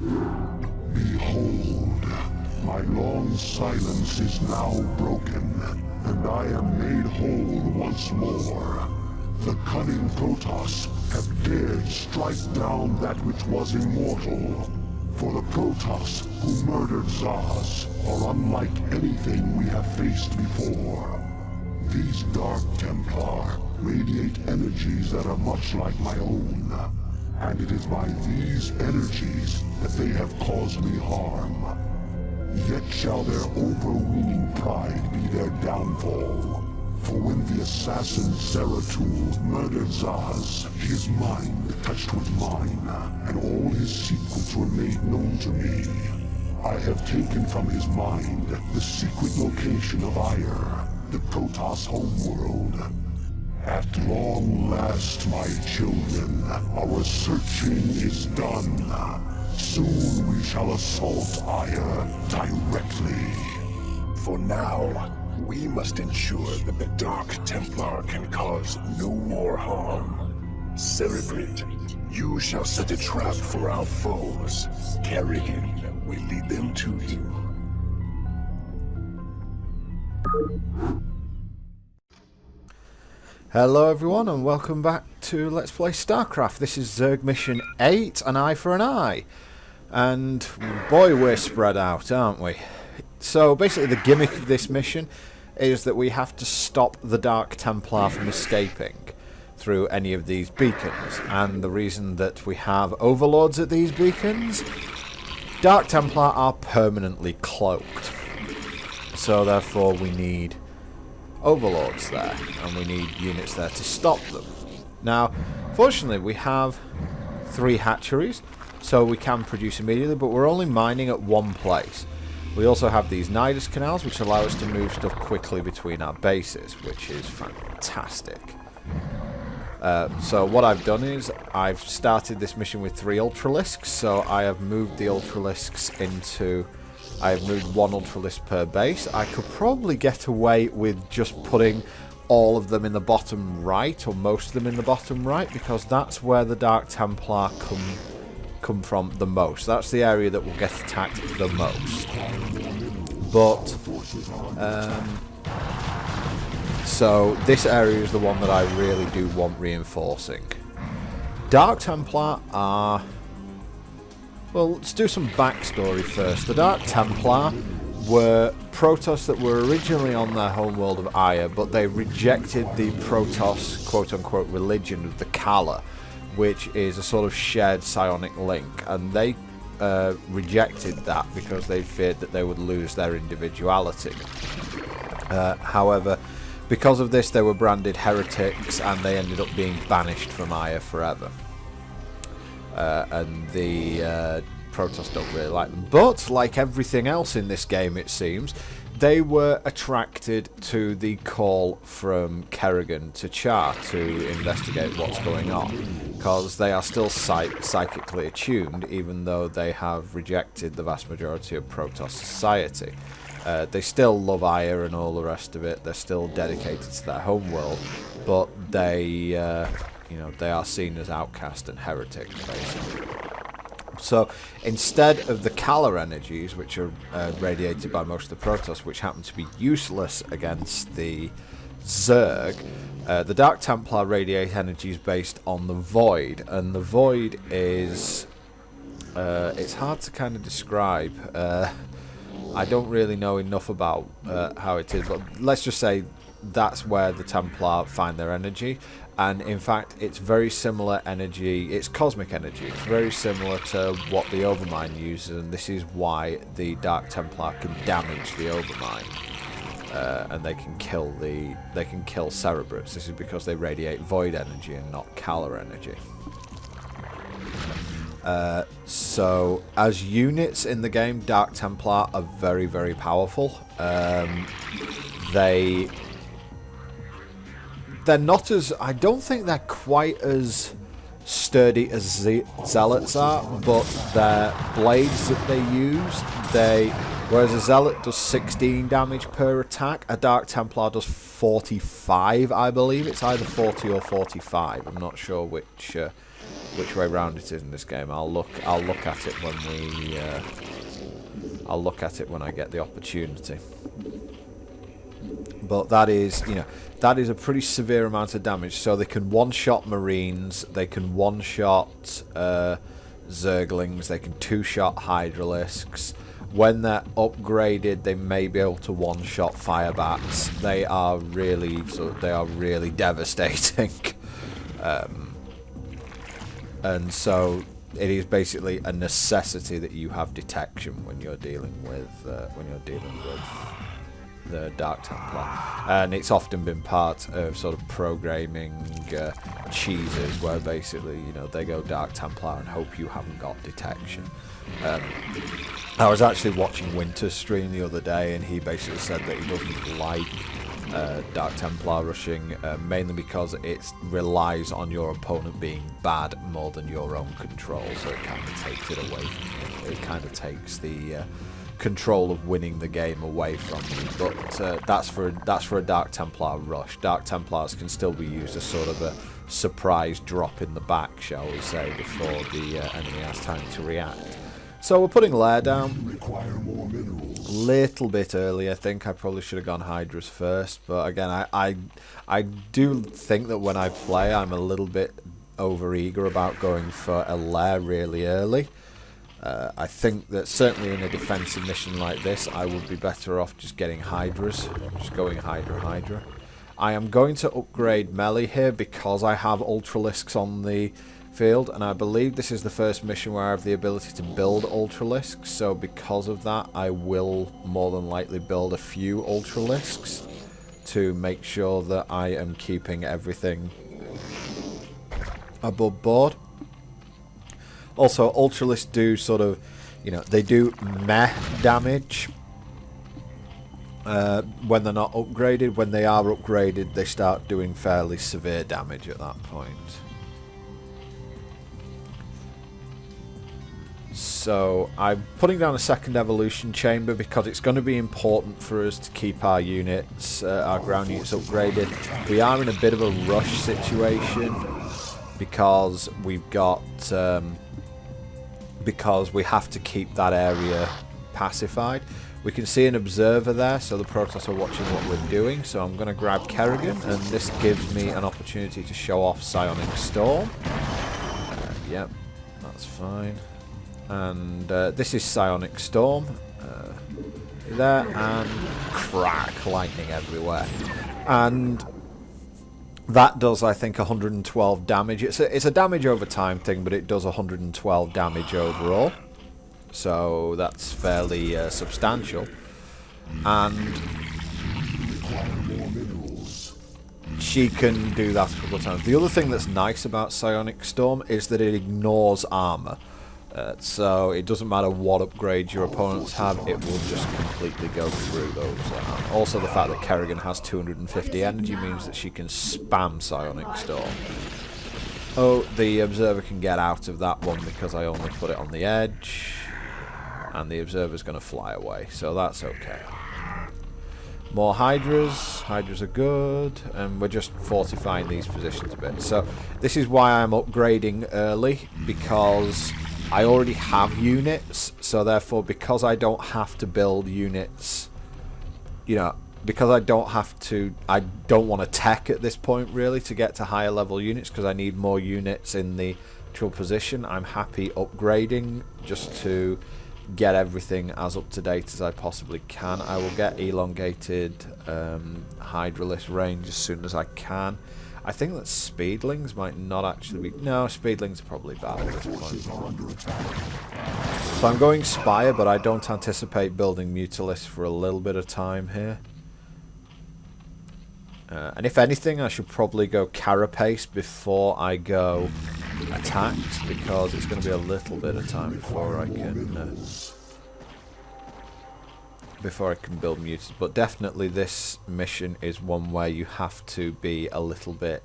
Behold, my long silence is now broken, and I am made whole once more. The cunning Protoss have dared strike down that which was immortal. For the Protoss who murdered Zaz are unlike anything we have faced before. These Dark Templar radiate energies that are much like my own, and it is by these energies that they have caused me harm. Yet shall their overweening pride be their downfall. For when the assassin Zeratul murdered Zaz, his mind touched with mine, and all his secrets were made known to me. I have taken from his mind the secret location of Ire, the Protoss homeworld. At long last, my children, our searching is done. Soon we shall assault Ire directly. For now, we must ensure that the Dark Templar can cause no more harm. Cerebrate, you shall set a trap for our foes. Kerrigan will lead them to you. Hello everyone and welcome back to Let's Play Starcraft. This is Zerg Mission 8, an eye for an eye. And boy, we're spread out, aren't we? So basically the gimmick of this mission is that we have to stop the Dark Templar from escaping through any of these beacons. And the reason that we have overlords at these beacons, Dark Templar are permanently cloaked. So therefore we need overlords there, and we need units there to stop them. Now, fortunately we have 3 hatcheries, so we can produce immediately, but we're only mining at one place. We also have these Nidus canals, which allow us to move stuff quickly between our bases, which is fantastic. So what I've done is, I've started this mission with 3 Ultralisks, so I have moved the Ultralisks into... I have moved 1 Ultralisk per base. I could probably get away with just putting all of them in the bottom right, or most of them in the bottom right, because that's where the Dark Templar come from the most. That's the area that will get attacked the most. But so this area is the one that I really do want reinforcing. Dark Templar are... Well, let's do some backstory first. The Dark Templar were Protoss that were originally on their homeworld of Ire, but they rejected the Protoss quote-unquote religion of the Kala, which is a sort of shared psionic link, and they rejected that because they feared that they would lose their individuality. However, because of this they were branded heretics, and they ended up being banished from Ire forever. And the Protoss don't really like them. But, like everything else in this game it seems, they were attracted to the call from Kerrigan to Char to investigate what's going on, because they are still psychically attuned, even though they have rejected the vast majority of Protoss society. They still love Ire and all the rest of it, they're still dedicated to their homeworld, but they... you know, they are seen as outcast and heretics, basically. So, instead of the Kala energies, which are radiated by most of the Protoss, which happen to be useless against the Zerg, the Dark Templar radiate energies based on the Void, and the Void is... it's hard to kind of describe. I don't really know enough about how it is, but let's just say that's where the Templar find their energy. And in fact, it's very similar energy, it's cosmic energy, it's very similar to what the Overmind uses, and this is why the Dark Templar can damage the Overmind. And they can kill Cerebrates. This is because they radiate Void energy and not Kala energy. So, as units in the game, Dark Templar are very, very powerful. They're not as... I don't think they're quite as sturdy as Zealots are, but their blades that they use, whereas a Zealot does 16 damage per attack, a Dark Templar does 45, I believe. It's either 40 or 45. I'm not sure which which way round it is in this game. I'll look at it when we I'll look at it when I get the opportunity. But that is, you know, that is a pretty severe amount of damage. So they can one-shot Marines, they can one-shot Zerglings, they can two-shot Hydralisks. When they're upgraded, they may be able to one-shot Firebats. They are really devastating. And so it is basically a necessity that you have detection when you're dealing with the Dark Templar, and it's often been part of sort of programming cheeses where basically, you know, they go Dark Templar and hope you haven't got detection. I was actually watching Winter's stream the other day, and he basically said that he doesn't like Dark Templar rushing, mainly because it relies on your opponent being bad more than your own control, so it kind of takes it away from you. It kind of takes the control of winning the game away from you. But that's for a Dark Templar rush. Dark Templars can still be used as sort of a surprise drop in the back, shall we say, before the enemy has time to react. So we're putting lair down a little bit early. I think I probably should have gone Hydras first, but again, I do think that when I play, I'm a little bit over-eager about going for a lair really early. I think that certainly in a defensive mission like this, I would be better off just getting Hydras, just going Hydra. I am going to upgrade melee here because I have Ultralisks on the field, and I believe this is the first mission where I have the ability to build Ultralisks, so because of that I will more than likely build a few Ultralisks to make sure that I am keeping everything above board. Also, Ultralisks do sort of, you know, they do meh damage when they're not upgraded. When they are upgraded, they start doing fairly severe damage at that point. So I'm putting down a second evolution chamber because it's going to be important for us to keep our units, our ground units upgraded. We are in a bit of a rush situation because we've got, because we have to keep that area pacified. We can see an observer there, so the Protoss are watching what we're doing. So I'm going to grab Kerrigan, and this gives me an opportunity to show off Psionic Storm. Yep, that's fine. And this is Psionic Storm. There, and crack, lightning everywhere. And that does, I think, 112 damage. It's a damage over time thing, but it does 112 damage overall. So that's fairly substantial. And she can do that a couple of times. The other thing that's nice about Psionic Storm is that it ignores armor. So it doesn't matter what upgrades your opponents have, it will just completely go through those. Also the fact that Kerrigan has 250 energy means that she can spam Psionic Storm. Oh, the Observer can get out of that one because I only put it on the edge. And the Observer's going to fly away, so that's okay. More Hydras. Hydras are good, and we're just fortifying these positions a bit. So this is why I'm upgrading early, because I already have units, so therefore because I don't have to build units, you know, because I don't want to tech at this point really to get to higher level units, because I need more units in the actual position. I'm happy upgrading just to get everything as up to date as I possibly can. I will get elongated Hydralisk range as soon as I can. I think that Speedlings might not actually be... No, Speedlings are probably bad at this point. So I'm going Spire, but I don't anticipate building Mutalisks for a little bit of time here. And if anything, I should probably go Carapace before I go Attacked, because it's going to be a little bit of time before I can build mutants. But definitely this mission is one where you have to be a little bit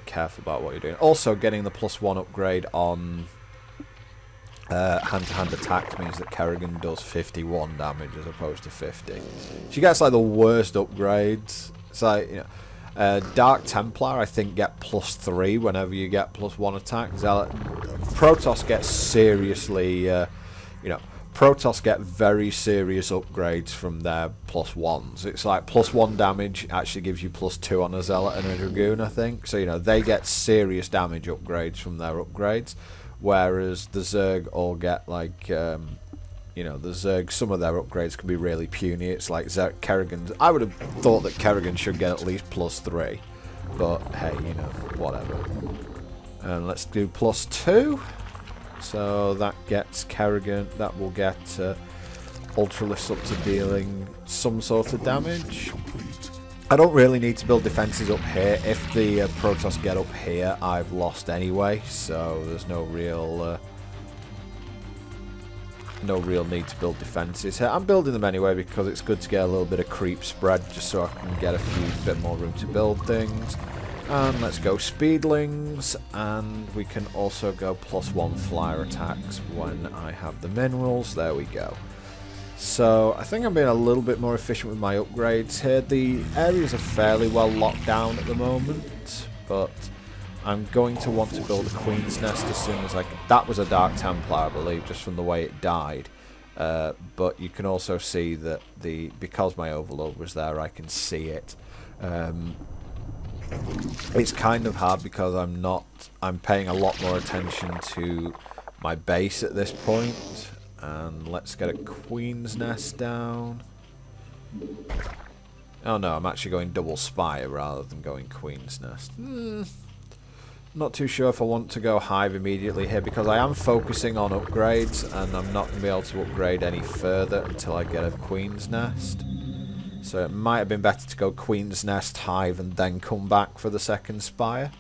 careful about what you're doing. Also, getting the +1 upgrade on hand-to-hand attacks means that Kerrigan does 51 damage as opposed to 50. She gets like the worst upgrades. It's like, you know, Dark Templar, I think, get +3 whenever you get +1 attack. Zealot, Protoss gets seriously, Protoss get very serious upgrades from their +1s. It's like +1 damage actually gives you +2 on a Zealot and a Dragoon, I think. So, they get serious damage upgrades from their upgrades. Whereas the Zerg all get, like, the Zerg, some of their upgrades can be really puny. It's like Kerrigan. I would have thought that Kerrigan should get at least +3. But, hey, whatever. And let's do +2. So that gets Kerrigan, that will get Ultralisk up to dealing some sort of damage. I don't really need to build defences up here. If the Protoss get up here, I've lost anyway, so there's no real need to build defences here. I'm building them anyway because it's good to get a little bit of creep spread, just so I can get a bit more room to build things. And let's go speedlings, and we can also go +1 flyer attacks when I have the minerals. There we go. So I think I'm being a little bit more efficient with my upgrades here. The areas are fairly well locked down at the moment, but I'm going to want to build a Queen's Nest as soon as I can. That was a Dark Templar, I believe, just from the way it died. But you can also see that because my Overlord was there, I can see it. It's kind of hard because I'm paying a lot more attention to my base at this point. And let's get a Queen's Nest down. Oh no, I'm actually going double Spire rather than going Queen's Nest. Not too sure if I want to go Hive immediately here because I am focusing on upgrades and I'm not going to be able to upgrade any further until I get a Queen's Nest. So it might have been better to go Queen's Nest, Hive, and then come back for the second Spire.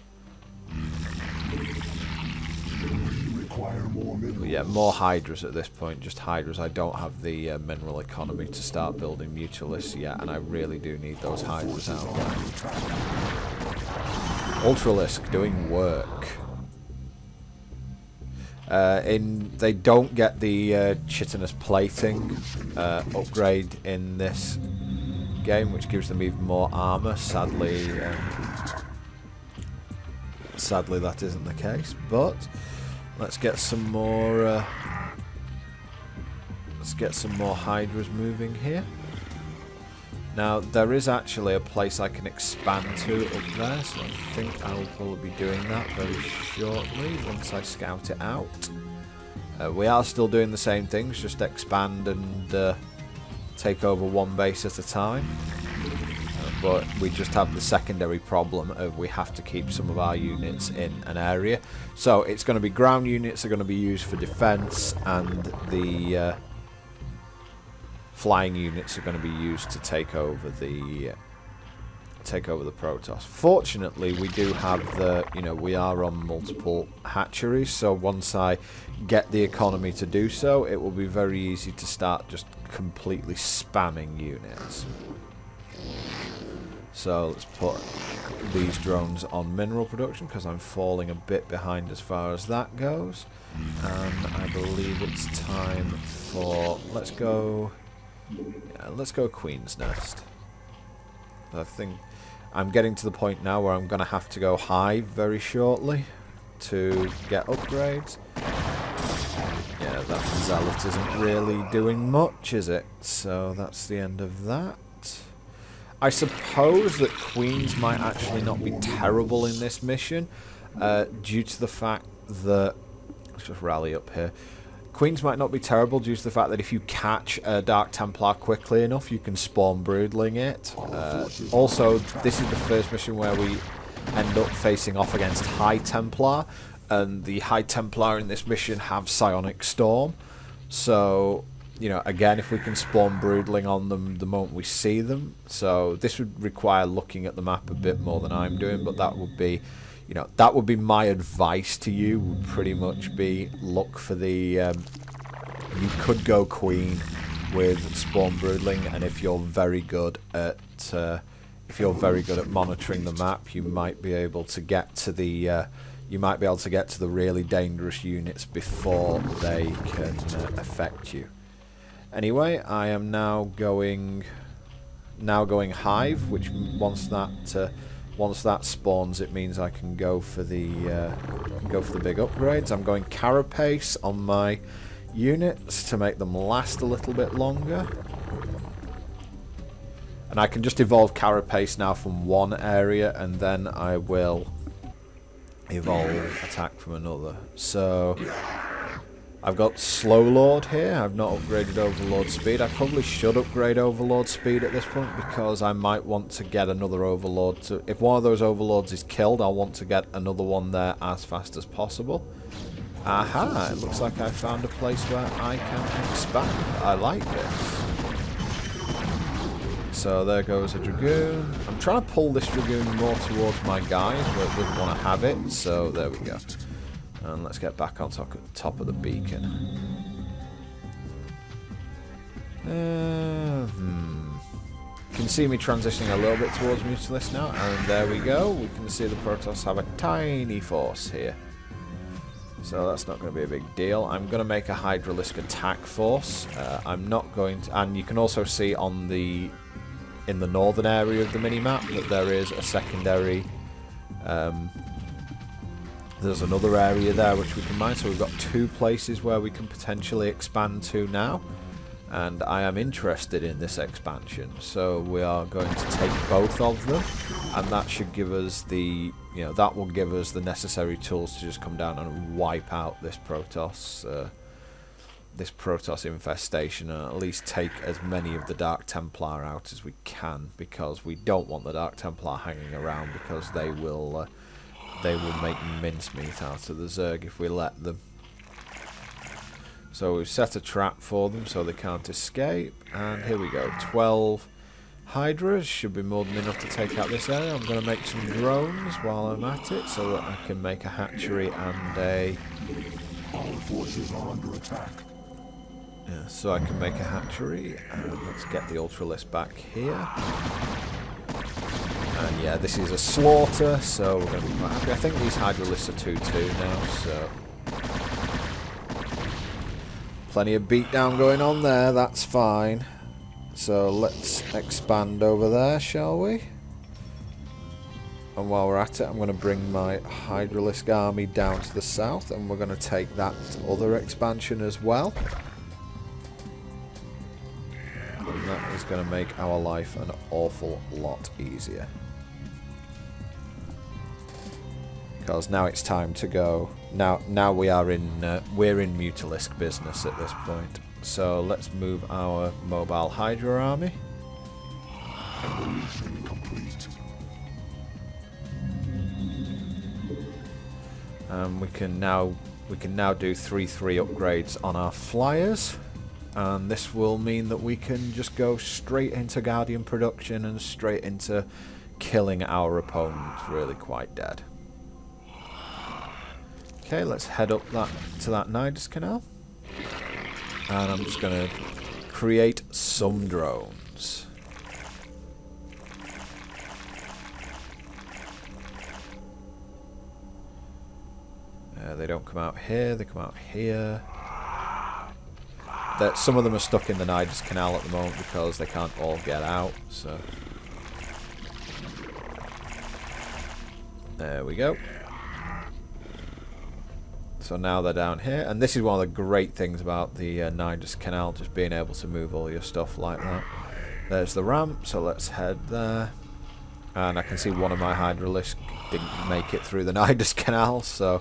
But yeah, more Hydras at this point, just Hydras. I don't have the mineral economy to start building Mutualists yet, and I really do need those Hydras out. Ultralisk doing work. They don't get the chitinous plating upgrade in this game, which gives them even more armor. Sadly that isn't the case, but let's get some more Hydras moving here. Now there is actually a place I can expand to up there, so I think I will probably be doing that very shortly once I scout it out. We are still doing the same things, just expand and take over one base at a time. But we just have the secondary problem of we have to keep some of our units in an area. So it's going to be ground units are going to be used for defense, and the flying units are going to be used to take over the Protoss. Fortunately, we do have we are on multiple hatcheries, so once I get the economy to do so, it will be very easy to start just completely spamming units. So let's put these drones on mineral production because I'm falling a bit behind as far as that goes. And I believe it's time for let's go Queen's Nest. I think I'm getting to the point now where I'm going to have to go Hive very shortly to get upgrades. Yeah, that Zealot isn't really doing much, is it? So that's the end of that. I suppose that Queens might actually not be terrible in this mission, due to the fact that... Let's just rally up here. Queens might not be terrible due to the fact that if you catch a Dark Templar quickly enough, you can spawn Broodling it. Also, this is the first mission where we end up facing off against High Templar, and the High Templar in this mission have Psionic Storm. So, again, if we can spawn Broodling on them the moment we see them. So this would require looking at the map a bit more than I'm doing, but that would be... that would be my advice to you, would pretty much be look for the... you could go Queen with Spawn Broodling, and if you're very good at monitoring the map, you might be able to get to the really dangerous units before they can affect you. Anyway, I am now going Hive, which once that Once that spawns, it means I can go for the big upgrades. I'm going carapace on my units to make them last a little bit longer. And I can just evolve carapace now from one area, and then I will evolve attack from another. So I've got Slow Lord here. I've not upgraded Overlord speed. I probably should upgrade Overlord speed at this point, because I might want to get another Overlord. If one of those Overlords is killed, I'll want to get another one there as fast as possible. Aha! It looks like I found a place where I can expand. I like this. So there goes a Dragoon. I'm trying to pull this Dragoon more towards my guys, but it doesn't want to have it. So there we go. And let's get back on top of the beacon. You can see me transitioning a little bit towards Mutalist now, and there we go. We can see the Protoss have a tiny force here. So that's not going to be a big deal. I'm going to make a Hydralisk attack force. I'm not going to... And you can also see on the... in the northern area of the minimap that there is a secondary... there's another area there which we can mine, so we've got two places where we can potentially expand to now, and I am interested in this expansion, so we are going to take both of them, and that should give us the, that will give us the necessary tools to just come down and wipe out this Protoss infestation, and at least take as many of the Dark Templar out as we can, because we don't want the Dark Templar hanging around, because they will make mincemeat out of the Zerg if we let them. So we've set a trap for them so they can't escape, and here we go. 12 Hydras should be more than enough to take out this area. I'm going to make some drones while I'm at it so that I can make a hatchery and a... Our forces are under attack. Yeah, so I can make a hatchery, and let's get the Ultralisk back here. And yeah, this is a slaughter, so we're going to be quite happy. I think these Hydralisks are 2-2 now, so... Plenty of beatdown going on there, that's fine. So let's expand over there, shall we? And while we're at it, I'm going to bring my Hydralisk army down to the south, and we're going to take that other expansion as well. And that is going to make our life an awful lot easier. Because now it's time to go. Now we are we're in Mutalisk business at this point. So let's move our mobile Hydra army. Evolution complete. We can now do 3/3 upgrades on our flyers, and this will mean that we can just go straight into Guardian production and straight into killing our opponents really quite dead. Okay, let's head up to that Nidus Canal, and I'm just going to create some drones. They don't come out here, they come out here. Some of them are stuck in the Nidus Canal at the moment because they can't all get out, so... There we go. So now they're down here, and this is one of the great things about the Nidus Canal, just being able to move all your stuff like that. There's the ramp, so let's head there. And I can see one of my Hydralisk didn't make it through the Nidus Canal, so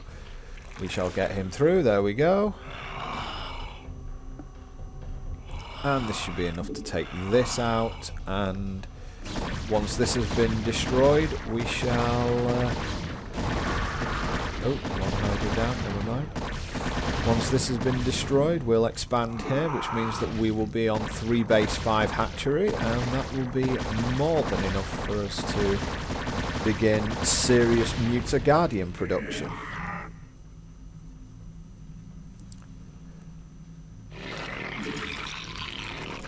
we shall get him through. There we go. And this should be enough to take this out, and once this has been destroyed, we shall... Oh, one Hydra down, never mind. Once this has been destroyed, we'll expand here, which means that we will be on 3 base 5 hatchery, and that will be more than enough for us to begin serious Muta Guardian production.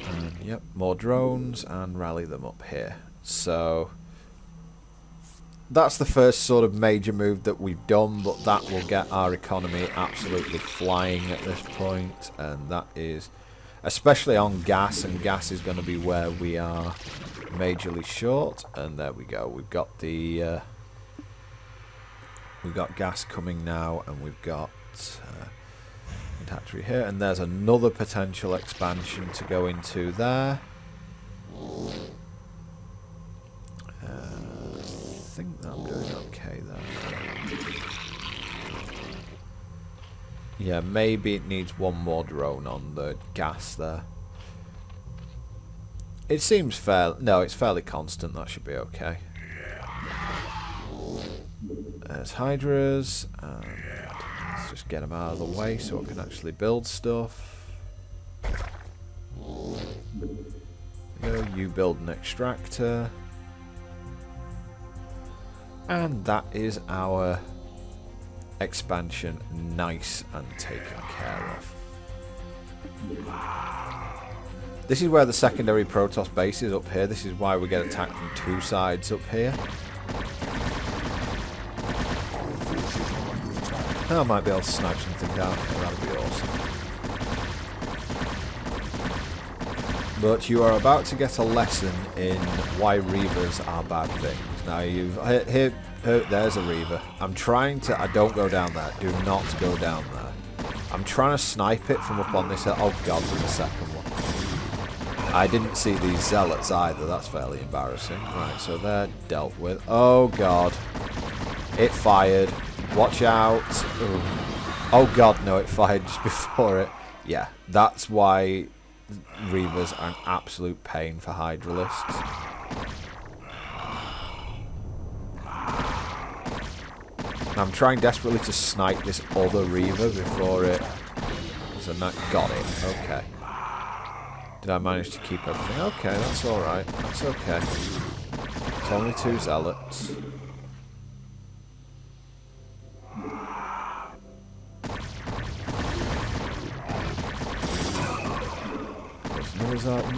And yep, more drones, and rally them up here. So... that's the first sort of major move that we've done, but that will get our economy absolutely flying at this point, and that is especially on gas, and gas is going to be where we are majorly short, and there we go. We've got the we've got gas coming now, and we've got factory here, and there's another potential expansion to go into there. I think that I'm doing okay there. Yeah, maybe it needs one more drone on the gas there. It seems fair. No, it's fairly constant. That should be okay. There's Hydras, and let's just get them out of the way so I can actually build stuff. You build an extractor. And that is our expansion nice and taken care of. This is where the secondary Protoss base is up here. This is why we get attacked from two sides up here. I might be able to snipe something down here, that'd be awesome. But you are about to get a lesson in why Reavers are bad things. Now you've here there's a Reaver. I'm trying to don't go down there. Do not go down there. I'm trying to snipe it from up on this hill. Oh god, there's a second one. I didn't see these zealots either, that's fairly embarrassing. Right, so they're dealt with. Oh god. It fired. Watch out. Ooh. Oh god, no, it fired just before it. Yeah, that's why Reavers are an absolute pain for Hydralisks. I'm trying desperately to snipe this other Reaver before it... So that got it. Okay. Did I manage to keep everything? Okay, that's alright. That's okay. It's only 2 zealots.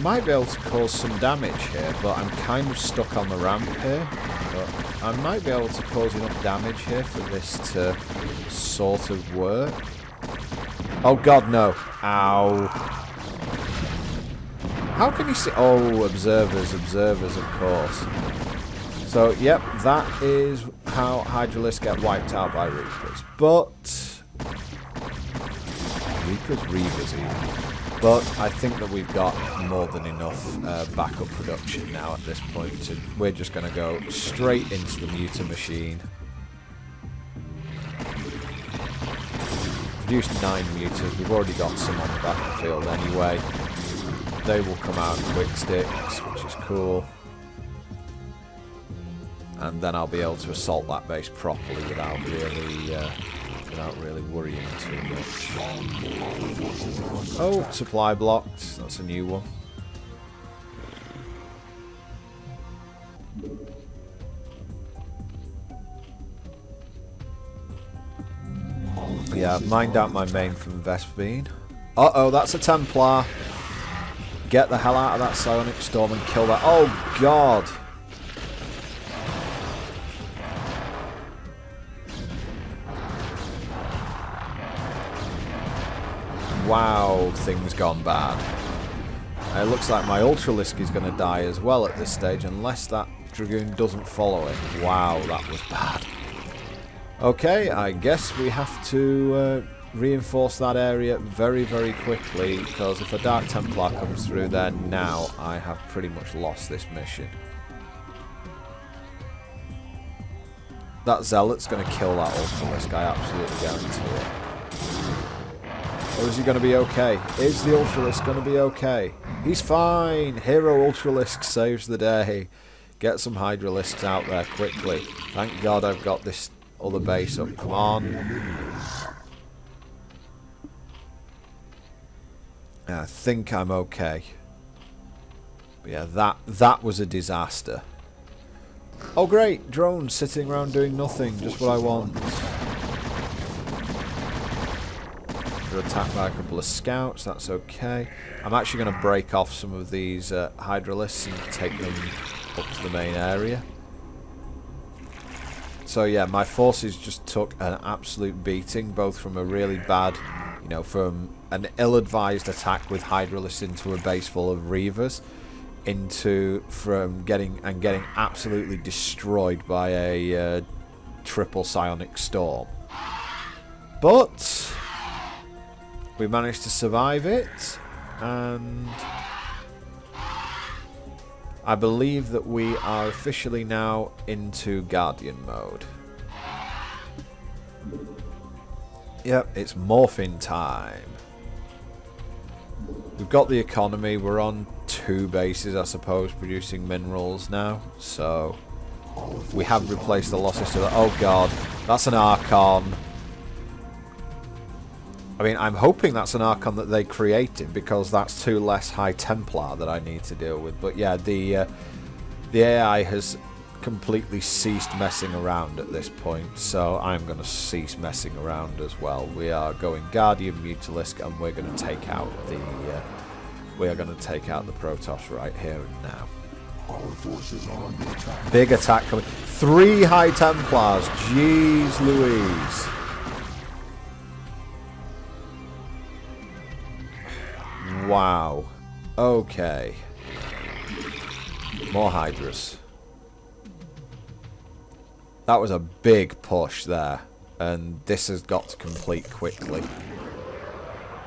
Might be able to cause some damage here, but I'm kind of stuck on the ramp here. But I might be able to cause enough damage here for this to sort of work. Oh god, no. Ow. How can you see? Oh, observers, of course. So, yep, that is how Hydralisks get wiped out by Reapers. But... Reavers even. But I think that we've got more than enough backup production now at this point. And we're just going to go straight into the muta machine. Produced 9 mutas. We've already got some on the battlefield anyway. They will come out in quick sticks, which is cool. And then I'll be able to assault that base properly without really worrying too much. Oh, supply blocked. That's a new one. Yeah, mined out my main from Vespine. Uh-oh, that's a Templar. Get the hell out of that psionic storm and kill that. Oh, God. Wow, things gone bad. It looks like my Ultralisk is going to die as well at this stage, unless that Dragoon doesn't follow it. Wow, that was bad. Okay, I guess we have to reinforce that area very, very quickly, because if a Dark Templar comes through there now, I have pretty much lost this mission. That Zealot's going to kill that Ultralisk, I absolutely guarantee it. Or is he going to be okay? Is the Ultralisk going to be okay? He's fine! Hero Ultralisk saves the day. Get some Hydralisks out there quickly. Thank God I've got this other base up. Come on. I think I'm okay. But yeah, that was a disaster. Oh great! Drones sitting around doing nothing. Just what I want. We're attacked by a couple of scouts, that's okay. I'm actually going to break off some of these Hydralisks and take them up to the main area. So yeah, my forces just took an absolute beating, both from a really bad, from an ill-advised attack with Hydralisks into a base full of Reavers, from getting absolutely destroyed by a triple psionic storm. But we managed to survive it, and I believe that we are officially now into Guardian mode. Yep, it's morphing time. We've got the economy. We're on 2 bases, I suppose, producing minerals now. So we have replaced the losses to the... Oh god, that's an Archon. I mean, I'm hoping that's an Archon that they created, because that's 2 less High Templar that I need to deal with. But yeah, the AI has completely ceased messing around at this point, so I'm going to cease messing around as well. We are going Guardian Mutalisk, and we're going to take out the Protoss right here and now. Our forces are under attack. Big attack coming. 3 High Templars. Jeez Louise. Wow. Okay. More Hydras. That was a big push there, and this has got to complete quickly.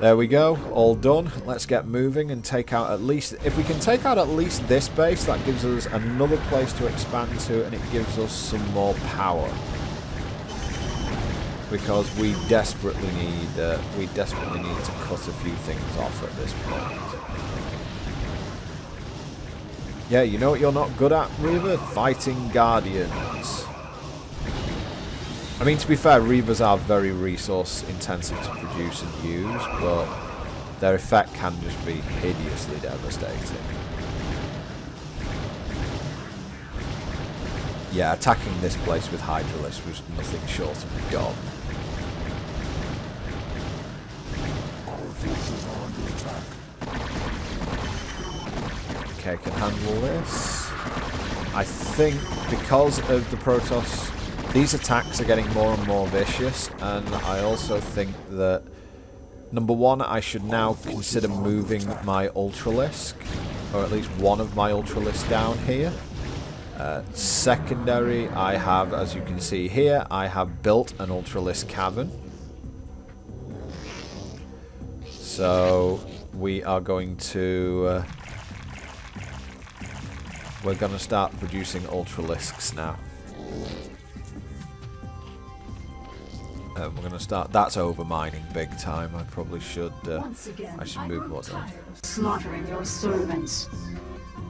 There we go, all done. Let's get moving and take out at least... If we can take out at least this base, that gives us another place to expand to, and it gives us some more power. Because we desperately need to cut a few things off at this point. Yeah, you know what you're not good at, Reaver? Fighting Guardians. I mean, to be fair, Reavers are very resource intensive to produce and use, but their effect can just be hideously devastating. Yeah, attacking this place with Hydralisk was nothing short of dumb. Okay, can handle this. I think because of the Protoss, these attacks are getting more and more vicious, and I also think that, number one, I should now consider moving my Ultralisk, or at least one of my Ultralisks down here. Secondary, I have, as you can see here, I have built an Ultralisk cavern. So we are going to... we're going to start producing Ultralisks now. We're going to start. That's overmining big time. I probably should. I should move more down. Slaughtering your servants.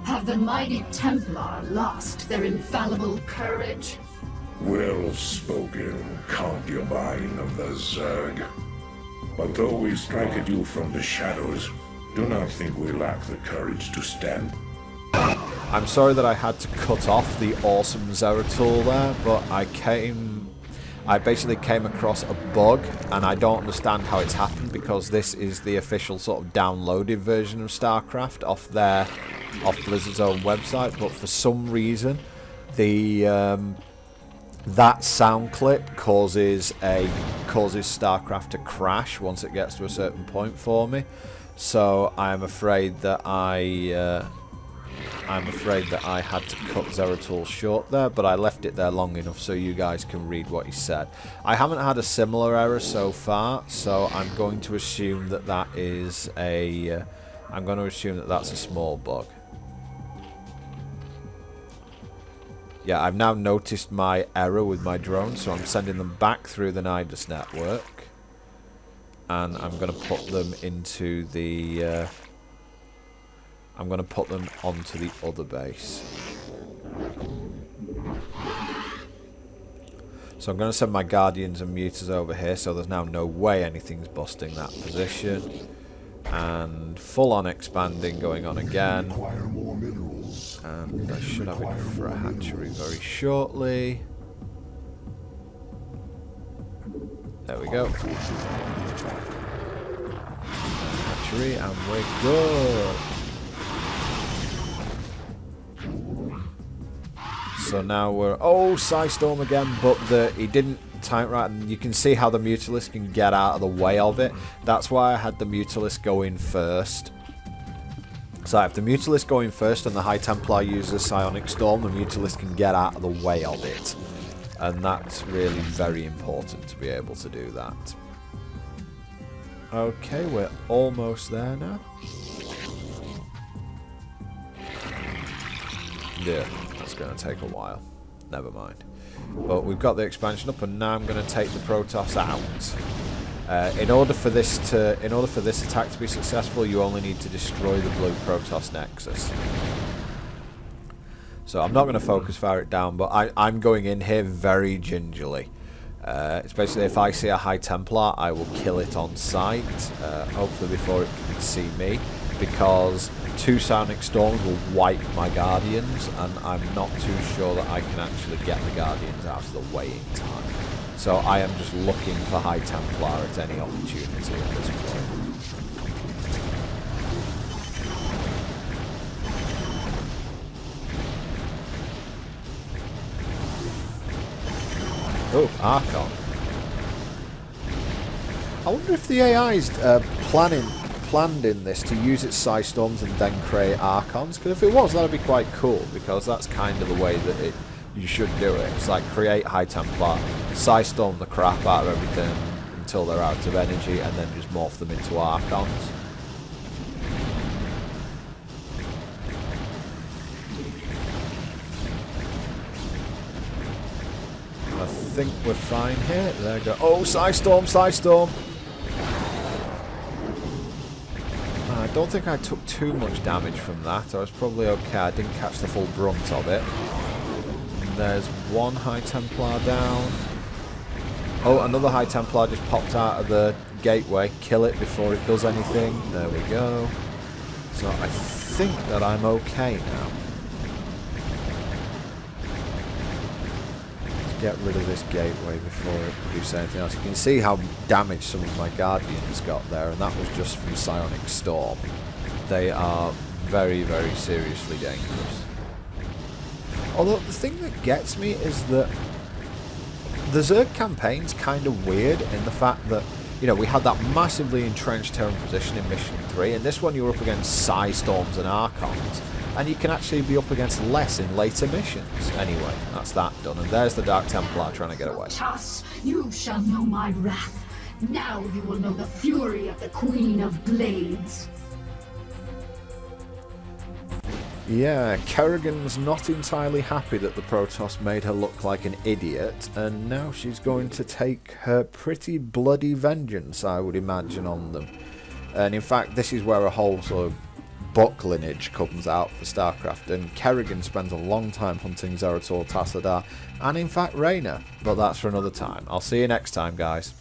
Have the mighty Templar lost their infallible courage? Well spoken, concubine of the Zerg. But though we strike at you from the shadows, do not think we lack the courage to stand. I'm sorry that I had to cut off the awesome Zeratul there, but I basically came across a bug, and I don't understand how it's happened, because this is the official sort of downloaded version of Starcraft off Blizzard's own website, but for some reason that sound clip causes Starcraft to crash once it gets to a certain point for me. So I'm afraid that I had to cut Zeratul short there, but I left it there long enough so you guys can read what he said. I haven't had a similar error so far, so I'm going to assume that that's a small bug. Yeah, I've now noticed my error with my drone, so I'm sending them back through the Nidus network, and I'm going to put them into the... I'm going to put them onto the other base. So I'm going to send my Guardians and Mutas over here, so there's now no way anything's busting that position. And full-on expanding going on again. And I should have enough for a hatchery very shortly. There we go. Hatchery, and we're good. So now we're... Oh, Psystorm again, but he didn't time right, and you can see how the Mutalisk can get out of the way of it. That's why I had the Mutalisk go in first. So if the Mutalist going first and the High Templar uses a Psionic Storm, the Mutalist can get out of the way of it. And that's really very important to be able to do that. Okay, we're almost there now. Yeah, that's going to take a while. Never mind. But we've got the expansion up, and now I'm going to take the Protoss out. In order for this attack to be successful, you only need to destroy the blue Protoss Nexus. So I'm not going to focus fire it down, but I'm going in here very gingerly. It's basically if I see a High Templar, I will kill it on sight, hopefully before it can see me, because 2 Psionic Storms will wipe my Guardians, and I'm not too sure that I can actually get the Guardians out of the way in time. So I am just looking for High Templar at any opportunity at this point. Oh, Archon. I wonder if the AI's planned in this to use its Psi Storms and then create Archons, because if it was, that would be quite cool, because that's kind of the way that you should do it. It's like create High Templar, Psi Storm the crap out of everything until they're out of energy, and then just morph them into Archons. I think we're fine here. There we go. Oh, Psi Storm, Psi Storm! I don't think I took too much damage from that. I was probably okay. I didn't catch the full brunt of it. And there's one High Templar down. Oh, another High Templar just popped out of the gateway. Kill it before it does anything. There we go. So I think that I'm okay now. Get rid of this gateway before it produces anything else. You can see how damaged some of my Guardians got there, and that was just from Psionic Storm. They are very, very seriously dangerous. Although the thing that gets me is that the Zerg campaign's kind of weird in the fact that, you know, we had that massively entrenched Terran position in Mission 3, and this one you were up against Psi Storms and Archons. And you can actually be up against less in later missions. Anyway, that's that done. And there's the Dark Templar trying to get away. Protoss, you shall know my wrath. Now you will know the fury of the Queen of Blades. Yeah, Kerrigan's not entirely happy that the Protoss made her look like an idiot, and now she's going to take her pretty bloody vengeance, I would imagine, on them. And in fact, this is where a whole sort of book lineage comes out for Starcraft, and Kerrigan spends a long time hunting Zeratul, Tassadar, and in fact Reyna, but that's for another time. I'll see you next time, guys.